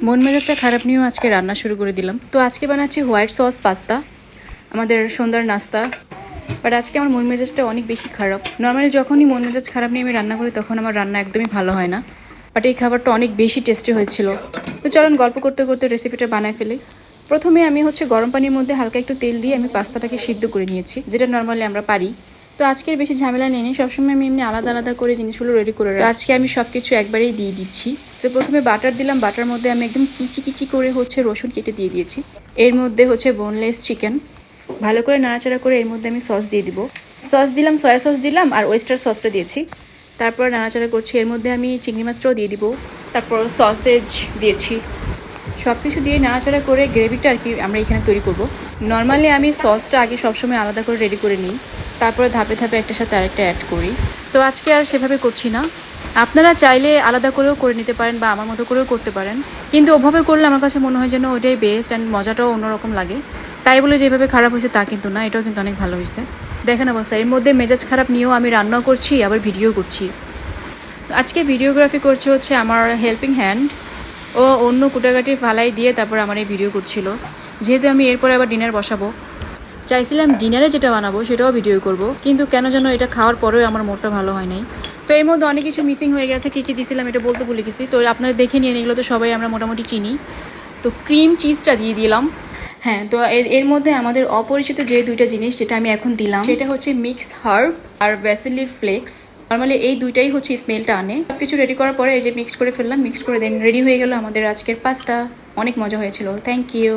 মন মেজাজটা খারাপ নিয়েও আজকে রান্না শুরু করে দিলাম। তো আজকে বানাচ্ছি হোয়াইট সস পাস্তা, আমাদের সন্ধ্যার নাস্তা। বাট আজকে আমার মন মেজাজটা অনেক বেশি খারাপ। নর্মালি যখনই মন মেজাজ খারাপ নিয়ে আমি রান্না করি তখন আমার রান্না একদমই ভালো হয় না। বাট এই খাবারটা অনেক বেশি টেস্টি হয়েছিল। তো চলুন গল্প করতে করতে রেসিপিটা বানায় ফেলি। প্রথমে আমি গরম পানির মধ্যে হালকা একটু তেল দিয়ে আমি পাস্তাটাকে সিদ্ধ করে নিয়েছি, যেটা নর্মালি আমরা পারি। তো আজকের বেশি ঝামেলা নেই, সবসময় আমি এমনি আলাদা আলাদা করে জিনিসগুলো রেডি করে রাখি। আজকে আমি সব কিছু একবারেই দিয়ে দিচ্ছি। তো প্রথমে বাটার দিলাম, বাটার মধ্যে আমি একদম কিচি কিচি করে রসুন কেটে দিয়ে দিয়েছি। এর মধ্যে বোনলেস চিকেন ভালো করে নাড়াচাড়া করে এর মধ্যে আমি সস দিয়ে দিব। সস দিলাম, সয়া সস দিলাম আর ওয়েস্টার সসটা দিয়েছি। তারপর নাড়াচাড়া করছি, এর মধ্যে আমি চিংড়ি মাছটাও দিয়ে দিব। তারপর সসেজ দিয়েছি। সব কিছু দিয়ে নাড়াচাড়া করে গ্রেভিটা আর কি আমরা এখানে তৈরি করব। নর্মালি আমি সসটা আগে সবসময় আলাদা করে রেডি করে নিই, তারপরে ধাপে ধাপে একটার সাথে আরেকটা অ্যাড করি। তো আজকে আর সেভাবে করছি না। আপনারা চাইলে আলাদা করেও করে নিতে পারেন বা আমার মতো করেও করতে পারেন, কিন্তু ওভাবে করলে আমার কাছে মনে হয় যেন ওইটাই বেস্ট অ্যান্ড মজাটাও অন্যরকম লাগে। তাই বলে যেভাবে খারাপ হয়েছে তা কিন্তু না, এটাও কিন্তু অনেক ভালো হয়েছে। দেখেন অবস্থা, এর মধ্যে মেজাজ খারাপ নিয়েও আমি রান্নাও করছি আবার ভিডিও করছি। আজকে ভিডিওগ্রাফি করছে আমার হেল্পিং হ্যান্ড। ও অন্য কুটাকাটি ফালাই দিয়ে তারপর আমার এই ভিডিও করছিল। যেহেতু আমি এরপরে আবার ডিনার বসাবো, চাইছিলাম ডিনারে যেটা বানাবো সেটাও ভিডিও করব, কিন্তু কেন যেন এটা খাওয়ার পরেও আমার মোটটা ভালো হয় নাই। তো এর মধ্যে অনেক কিছু মিসিং হয়ে গেছে, কী কী দিয়েছিলাম এটা বলতে ভুলে গেছি। তো আপনারা দেখে নিয়ে এগুলো তো সবাই আমরা মোটামুটি চিনি। তো ক্রিম চিজটা দিয়ে দিলাম। হ্যাঁ, তো এর মধ্যে আমাদের অপরিচিত যে দুইটা জিনিস যেটা আমি এখন দিলাম সেটা হচ্ছে মিক্স হার্ব আর ভ্যাসিলি ফ্লেক্স। নর্মালি এই দুইটাই স্মেলটা আনে। সব কিছু রেডি করার পরে এই যে মিক্স করে ফেললাম, মিক্স করে দেন রেডি হয়ে গেল আমাদের আজকের পাস্তা। অনেক মজা হয়েছিল। Thank you.